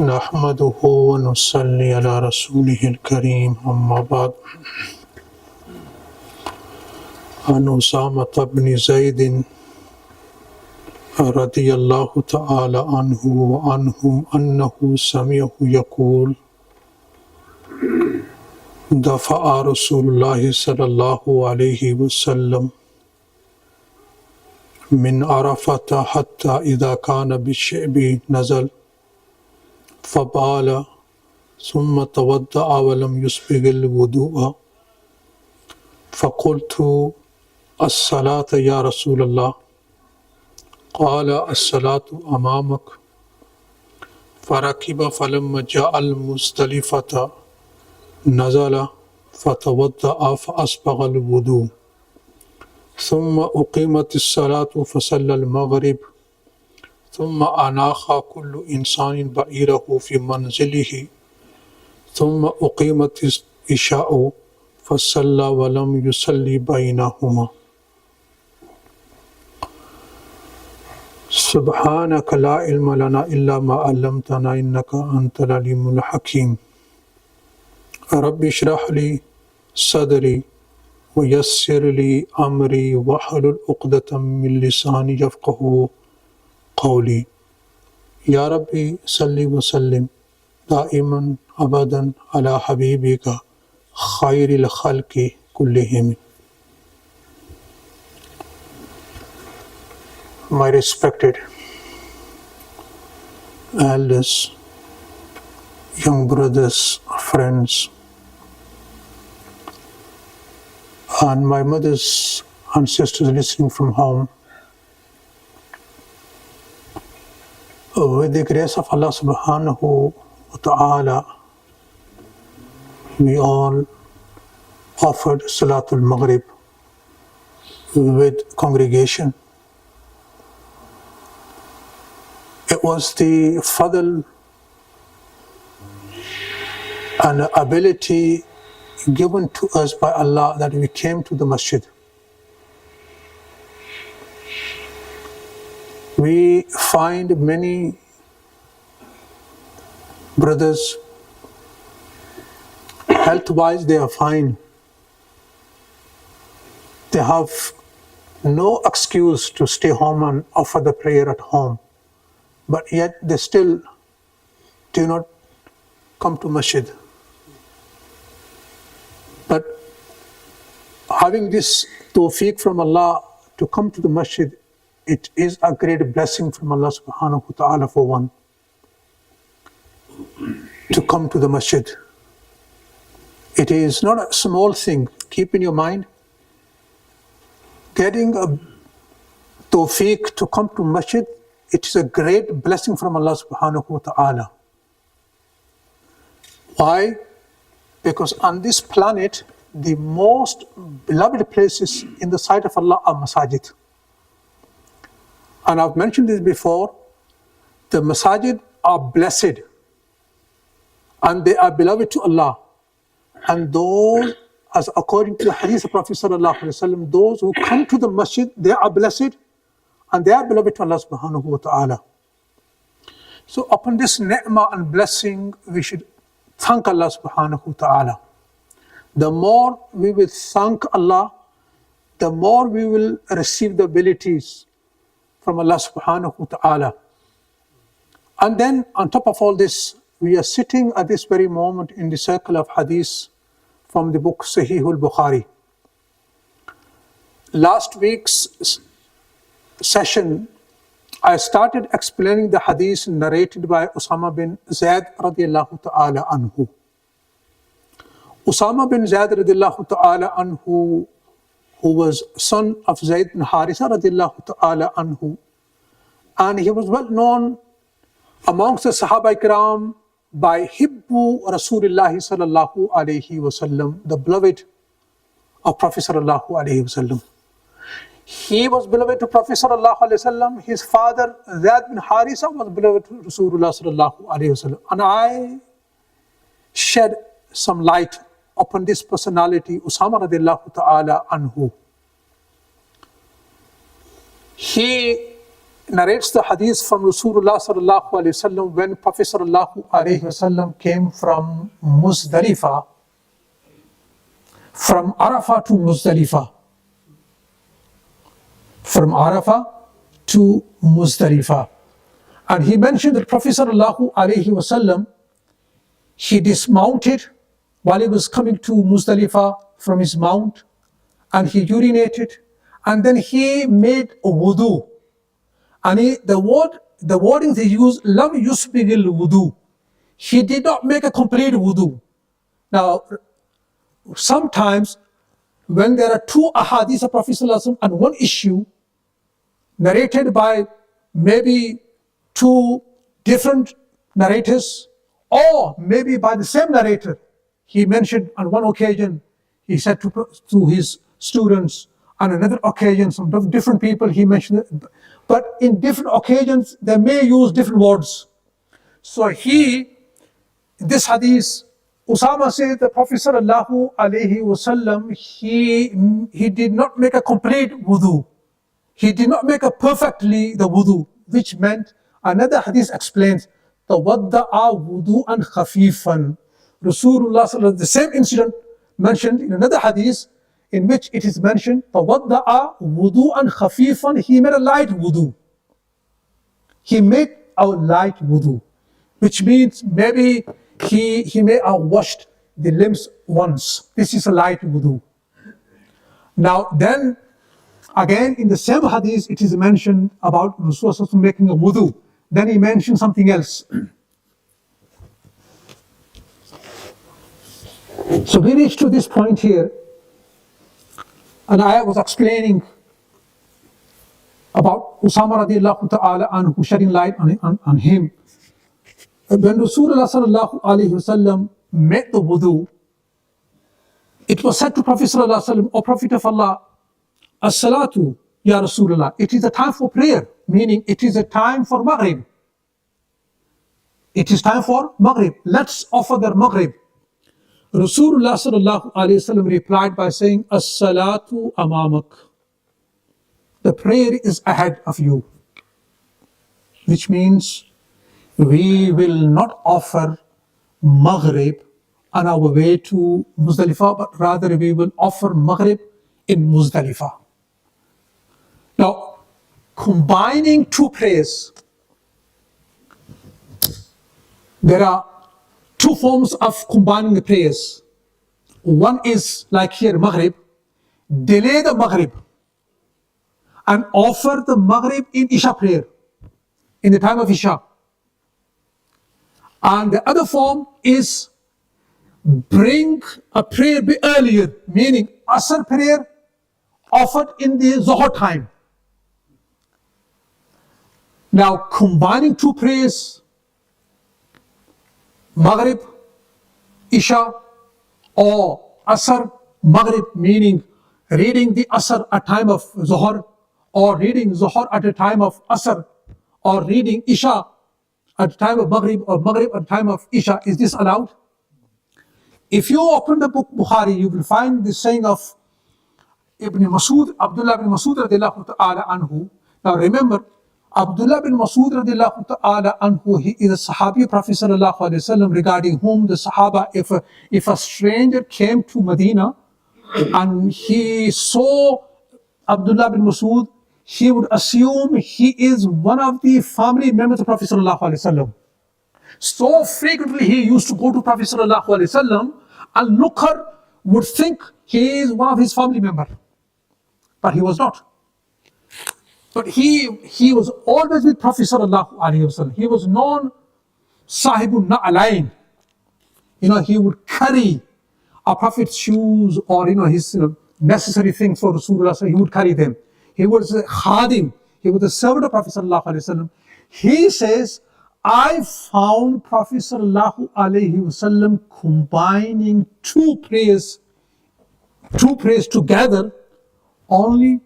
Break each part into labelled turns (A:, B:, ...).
A: نحمده ونصلي على رسوله الكريم أما بعد عن أسامة بن زيد رضي الله تعالى عنه وعنهم أنه سمعه يقول دفع رسول الله صلى الله عليه وسلم من عرفة حتى إذا كان بالشعب نزل فبال ثم توضأ ولم يسبغ الوضوء فقلت الصلاة يا رسول الله قال الصلاة أمامك فركب فلما جاء المزدلفة نزل فتوضأ فأسبغ الوضوء ثم أقيمت الصلاة فصلى المغرب ثم أناخ كل إنسان بعيره في منزله ثم أقيمت العشاء فصلى ولم يصلي بينهما سبحانك لا علم لنا إلا ما علمتنا إنك أنت العليم الحكيم رب اشرح لي صدري ويسر لي أمري واحلل عقدة من لساني يفقهوا قولي يا ربي صل وسلم دائما أبدا على حبيبك خير الخلق كلهم. My respected elders, young brothers, friends, and my mothers and sisters listening from home, with the grace of Allah subhanahu wa ta'ala, we all offered Salatul Maghrib with congregation. It was the fadl and ability given to us by Allah that we came to the masjid. We find many brothers, health-wise they are fine. They have no excuse to stay home and offer the prayer at home. But yet they still do not come to masjid. But having this tawfiq from Allah to come to the masjid, it is a great blessing from Allah subhanahu wa ta'ala for one to come to the masjid. It is not a small thing. Keep in your mind, getting a tawfiq to come to masjid, it is a great blessing from Allah subhanahu wa ta'ala. Why? Because on this planet, the most beloved places in the sight of Allah are masajid. And I've mentioned this before, the masajid are blessed and they are beloved to Allah. And those, as according to the hadith of Prophet sallallahu alaihi wasallam, those who come to the masjid, they are blessed and they are beloved to Allah subhanahu wa ta'ala. So upon this ni'mah and blessing, we should thank Allah subhanahu wa ta'ala. The more we will thank Allah, the more we will receive the abilities from Allah subhanahu wa ta'ala. And then on top of all this, we are sitting at this very moment in the circle of hadith from the book Sahih al-Bhukhari. Last week's session, I started explaining the hadith narrated by Usama bin Zaid radiallahu ta'ala anhu. Usama bin Zaid radiallahu ta'ala anhu, who was son of Zayd bin Harisa radiallahu ta'ala anhu, and he was well known amongst the Sahaba Ikram by Hibbu Rasulullah sallallahu alayhi wasallam, the beloved of Prophet sallallahu alayhi wasallam. He was beloved to Prophet sallallahu alayhi wasallam. His father Zayd bin Harisa was beloved to Rasulullah sallallahu alayhi wasallam. And I shed some light upon this personality, Usama radiallahu ta'ala anhu. He narrates the hadith from Rasulullah sallallahu alayhi wasallam when Prophet sallallahu alayhi wasallam came from Muzdalifah, from Arafah to Muzdalifah. From Arafah to Muzdalifah. And he mentioned that Prophet sallallahu alayhi wasallam, he dismounted while he was coming to Muzdalifah from his mount, and he urinated, and then he made a wudu. And the wording they use, lam yusbigil wudu. He did not make a complete wudu. Now, sometimes when there are two ahadith of Prophet sallallahu alaihi wasallam and one issue narrated by maybe two different narrators, or maybe by the same narrator, he mentioned on one occasion, he said to his students, on another occasion, some different people he mentioned it, but in different occasions they may use different words. So this hadith, Usama said the Prophet sallallahu alaihi wasallam, he did not make a complete wudu. He did not make a perfectly the wudu, which meant, another hadith explains, tawadda'a wudu'an khafifan. Rasulullah sallallahu alaihi wasallam, the same incident mentioned in another hadith, in which it is mentioned, tawadda'a wudu'an khafifan, he made a light wudu. He made a light wudu, which means maybe he may have washed the limbs once. This is a light wudu. Now then, again in the same hadith, it is mentioned about Rasulullah making a wudu. Then he mentioned something else. So we reached to this point here, and I was explaining about Usama radiallahu ta'ala anhu, shedding light on him. When Rasulullah sallallahu alayhi wasallam made the wudu, it was said to Prophet sallallahu alayhi wasallam, O Prophet of Allah, as-salatu ya Rasulullah, it is a time for prayer, meaning it is a time for Maghrib. It is time for Maghrib. Let's offer the Maghrib. Rasulullah sallallahu alayhi wasallam replied by saying, as-salatu amamak. The prayer is ahead of you. Which means we will not offer Maghrib on our way to Muzdalifah, but rather we will offer Maghrib in Muzdalifah. Now, combining two prayers, there are two forms of combining the prayers. One is like here, Maghrib, delay the Maghrib and offer the Maghrib in Isha prayer, in the time of Isha. And the other form is bring a prayer a bit earlier, meaning Asr prayer offered in the Zuhr time. Now combining two prayers, Maghrib, Isha, or Asr, Maghrib, meaning reading the Asr at time of Zuhr, or reading Zuhr at the time of Asr, or reading Isha at the time of Maghrib, or Maghrib at the time of Isha. Is this allowed? If you open the book Bhukhari, you will find the saying of Abdullah bin Masud radiallahu ta'ala anhu. Now remember, Abdullah bin Masud radiallahu ta'ala anhu, he is a Sahabi of Prophet sallallahu alayhi wasallam, regarding whom the Sahaba, if a stranger came to Medina and he saw Abdullah bin Masud, he would assume he is one of the family members of Prophet sallallahu alayhi wasallam. So frequently he used to go to Prophet sallallahu alayhi wasallam, and looker would think he is one of his family members, but he was not. But he was always with Prophet sallallahu alayhi wasallam. He was known Sahibun Na'alain. He would carry a Prophet's shoes, or his necessary things for Rasulullah, so he would carry them. He was a khadim. He was a servant of Prophet sallallahu alayhi wasallam. He says, I found Prophet sallallahu alayhi wasallam combining two prayers together only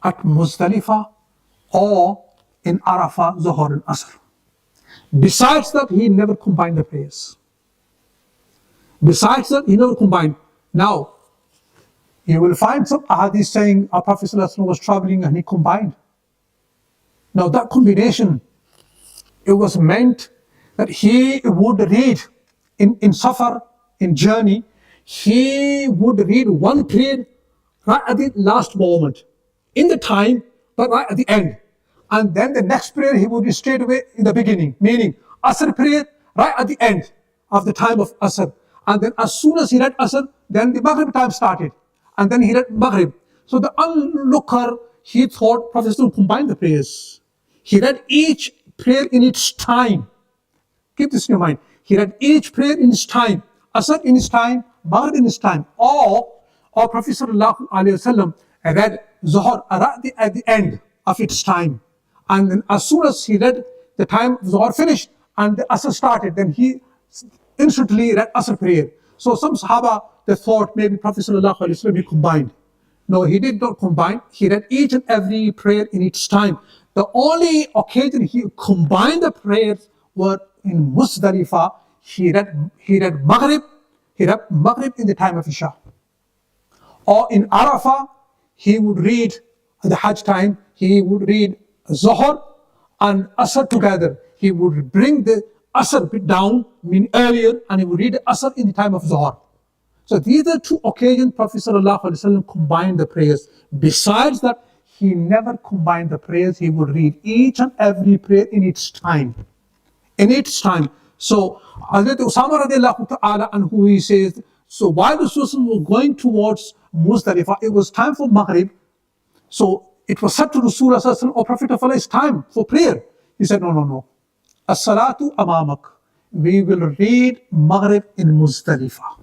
A: at Muzdalifah or in Arafah, Zuhr and Asr. Besides that, he never combined the prayers. Besides that, he never combined. Now, you will find some ahadith saying our Prophet ﷺ was traveling and he combined. Now that combination, it was meant that he would read in safar, in journey, he would read one prayer right at the last moment, in the time, but right at the end. And then the next prayer he would read straight away in the beginning, meaning Asr prayer right at the end of the time of Asr. And then as soon as he read Asr, then the Maghrib time started. And then he read Maghrib. So the onlooker, he thought Prophet combined the prayers. He read each prayer in its time. Keep this in your mind. He read each prayer in its time. Asr in its time, Maghrib in its time. Or Prophet Sallallahu Alaihi Wasallam read Zuhr at the end of its time. And then as soon as he read the time of Zuhr finished and the Asr started, then he instantly read Asr prayer. So some Sahaba, they thought maybe Prophet Sallallahu Alaihi Wasallam he combined. No, he did not combine. He read each and every prayer in its time. The only occasion he combined the prayers were in Muzdalifah. He read Maghrib in the time of Isha. Or in Arafah, he would read the Hajj time, he would read Zuhr and Asr together. He would bring the Asr bit down, mean earlier, and he would read Asr in the time of Zuhr. So these are two occasions Prophet ﷺ combined the prayers. Besides that, he never combined the prayers. He would read each and every prayer in its time. In its time. So Hazrat Usama radiallahu ta'ala anhu, he says, so while the Rasul was going towards Muzdalifah, it was time for Maghrib. So it was said to Rasulullah, O Prophet of Allah, it's time for prayer. He said, no. As-salatu amamak. We will read Maghrib in Muzdalifah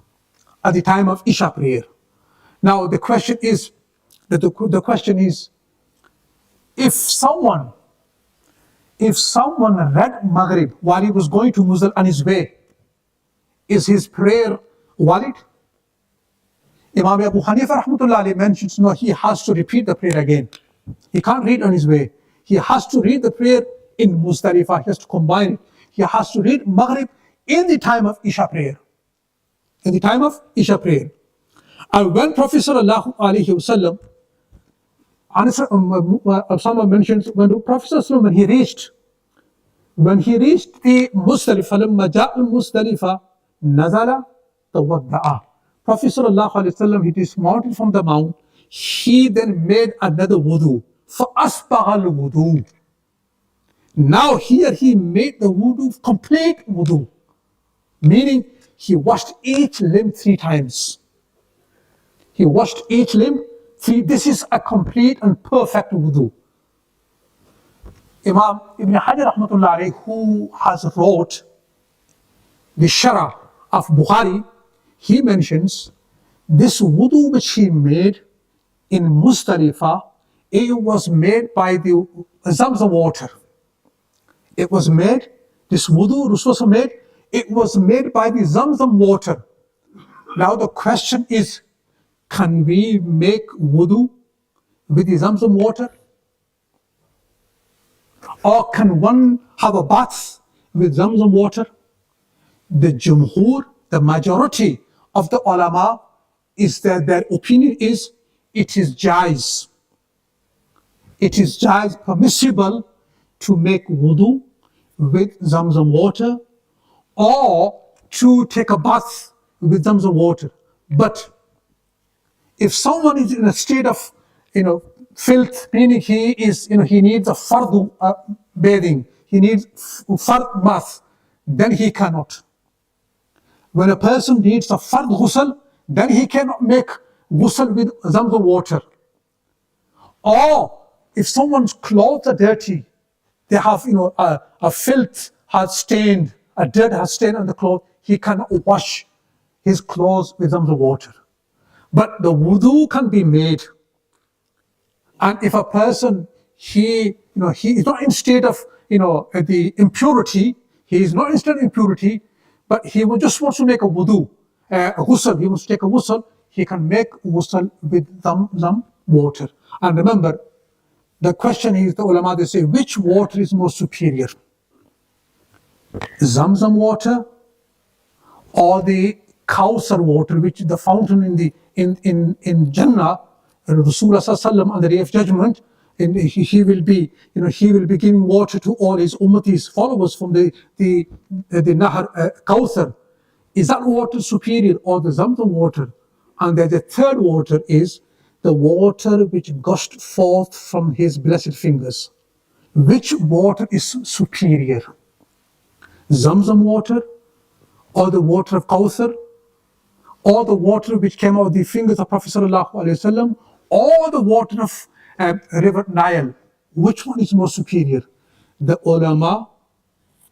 A: at the time of Isha prayer. Now the question is, if someone read Maghrib while he was going to Muzdalifah on his way, is his prayer valid? Imam Abu Hanifa rahmatullah alayhi mentions, no, he has to repeat the prayer again. He can't read on his way. He has to read the prayer in Muzdalifah. He has to combine it. He has to read Maghrib in the time of Isha prayer. In the time of Isha prayer. And when Prophet sallallahu alaihi wasallam, Osama mentions, when the Prophet sallallahu alaihi wasallam, when he reached the Muzdalifah, لما جاء المزدلفة نزل توضأ. Prophet sallallahu alaihi wasallam, he dismounted from the mount. He then made another wudu. فأسبغ الوضوء. Now here he made the wudu, complete wudu, meaning he washed each limb 3 times. He washed each limb 3. This is a complete and perfect wudu. Imam Ibn Hajar rahmatullah alayhi, who has wrote the Sharah of Bhukhari, he mentions this wudu which he made in Muzdalifah, it was made by the Zamzam water. It was made, this wudu Rasul made, it was made by the Zamzam water. Now the question is, can we make wudu with the Zamzam water? Or can one have a bath with Zamzam water? The Jumhur, the majority of the ulama, is that their opinion is, it is jaiz. It is jaiz, permissible to make wudu with Zamzam water or to take a bath with Zamzam water. But if someone is in a state of, filth, meaning he needs a fardu bathing, he needs fard bath, then he cannot. When a person needs a fard ghusl, then he cannot make ghusl with Zamzam water. Or if someone's clothes are dirty, they have, a filth has stained, a dirt has stained on the clothes, he cannot wash his clothes with Zamzam water. But the wudu can be made. And if a person, he is not in state of, the impurity, he is not in state of impurity, but he just wants to make a wudu, a ghusl, he wants to take a ghusl, he can make ghusl with Zamzam water. And remember, the question is, the ulama, they say, which water is more superior? Zamzam water or the Kawthar water, which is the fountain in Jannah, Rasulullah sallallahu on the day of judgment, and he will be, he will be giving water to all his ummatis, followers from the Nahar Kawthar. Is that water superior or the Zamzam water? And then the third water is the water which gushed forth from his blessed fingers. Which water is superior? Zamzam water, or the water of Kawthar, or the water which came out of the fingers of Prophet Sallallahu Alaihi Wasallam, or the water of River Nile? Which one is more superior? The ulama,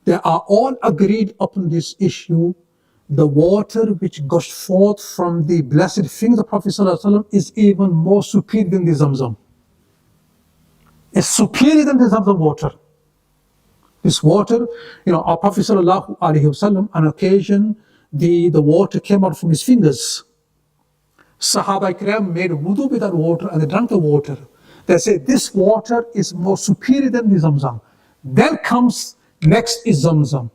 A: they are all agreed upon this issue. The water which gushed forth from the blessed fingers of Prophet ﷺ is even more superior than the Zamzam. It's superior than the Zamzam water. This water, our Prophet ﷺ, on occasion, the water came out from his fingers. Sahaba Ikram made wudu with that water and they drank the water. They say this water is more superior than the Zamzam. Then comes, next is Zamzam.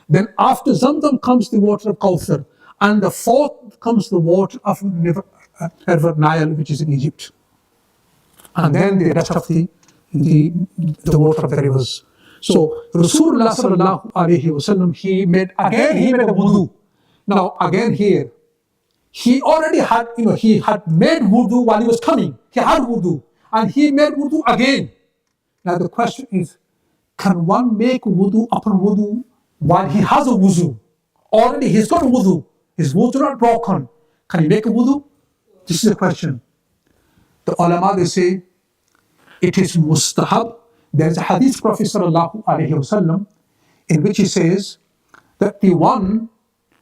A: Then after Zamzam comes the water of Kawthar, and the fourth comes the water of River Nile, which is in Egypt. And then the rest of the water of the rivers. So Rasulullah sallallahu alaihi wasallam, he made a wudu. Now again here, he already had, he had made wudu while he was coming. He had wudu, and he made wudu again. Now the question is, can one make wudu upon wudu while he has a wudu? Already he's got a wudu. His wudu not broken. Can he make a wudu? This is the question. The ulama, they say, it is mustahab. There is a hadith Prophet sallallahu alaihi wasallam in which he says that the one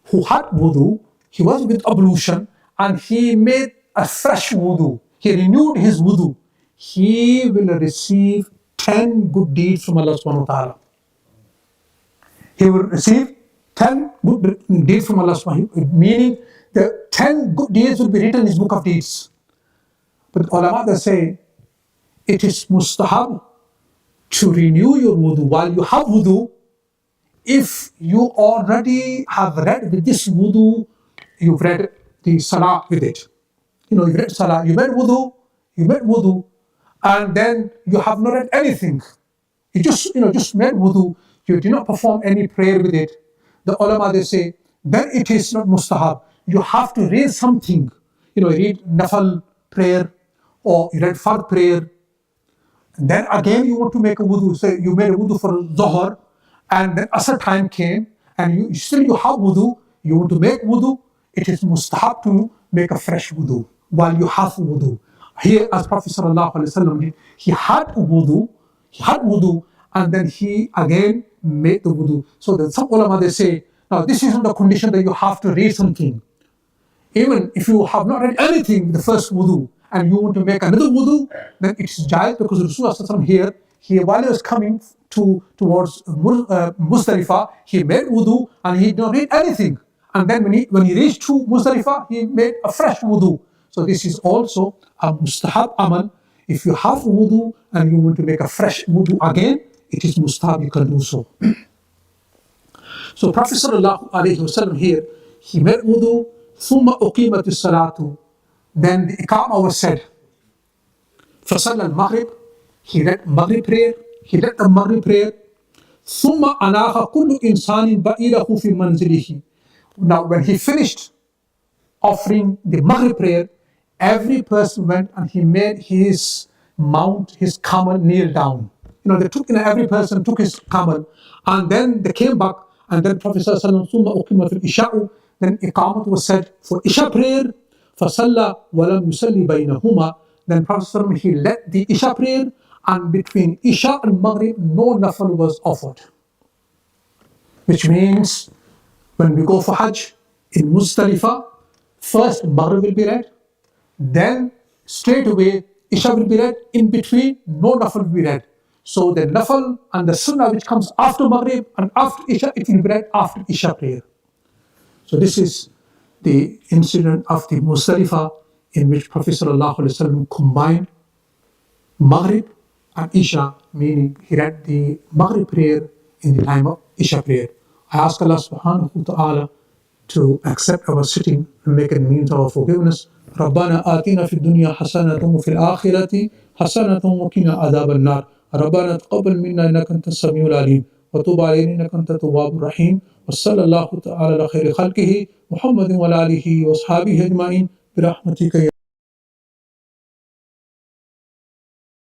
A: who had wudu, he was with ablution and he made a fresh wudu. He renewed his wudu. He will receive 10 good deeds from Allah subhanahu wa ta'ala. He will receive 10 good deeds from Allah subhanahu wa ta'ala, meaning the 10 good deeds will be written in his book of deeds. But ulama, they say, it is mustahab to renew your wudu while you have wudu. If you already have read with this wudu, you've read the salah with it. You read salah, you made wudu, and then you have not read anything. You just made wudu, you did not perform any prayer with it. The ulama, they say, then it is not mustahab. You have to read something. Read nafal prayer, or you read fard prayer. And then again you want to make a wudu. Say you made a wudu for Zohar, and then Asr time came, and you have wudu, you want to make wudu, it is mustahab to make a fresh wudu while you have wudu. Here, as Prophet sallallahu alaihi wasallam did, he had wudu, and then he again made the wudu. So that some ulama, they say, now this isn't the condition that you have to read something. Even if you have not read anything, the first wudu, and you want to make another wudu, then it's jaiz, because Rasulullah here, while he was coming towards Muzdalifah, he made wudu and he did not read anything. And then when he reached to Muzdalifah, he made a fresh wudu. So this is also a mustahab amal. If you have wudu and you want to make a fresh wudu again, it is mustahab, you can do so. So Prophet sallallahu alaihi wasallam here, he made wudu, ثم أقيمت الصلاة. Then the iqamah was said. فصلى المغرب, he read Maghrib prayer, ثم أناخ كل إنسان بئره في منزله. Now when he finished offering the Maghrib prayer, every person went and he made his mount, his camel, kneel down. Every person took his camel, and then they came back, and then Prophet sallallahu alaihi wasallam, ثم أقيمت العشاء, then iqamat was said for Isha prayer. فصلى ولم يصلي بينهما. Then Prophet sallallahu alaihi wasallam, he led the Isha prayer, and between Isha and Maghrib, no nafal was offered. Which means, when we go for Hajj in Muzdalifah, first Maghrib will be read, then straight away Isha will be read, in between no nafal will be read. So the nafal and the sunnah which comes after Maghrib and after Isha, it will be read after Isha prayer. So this is the incident of the Muzdalifah, in which Prophet sallallahu alaihi wasallam combined Maghrib and Isha, meaning he read the Maghrib prayer in the time of Isha prayer. I ask Allah subhanahu wa ta'ala to accept our sitting and make it means of our forgiveness. ربنا آتنا في الدنيا حسنة وفي الآخرة حسنة وقنا عذاب النار ربنا تقبل منا إنك أنت السميع العليم وتب علينا إنك أنت التواب الرحيم وصلى الله تعالى على خير خلقه محمد وعلى آله وأصحابه أجمعين برحمتك يا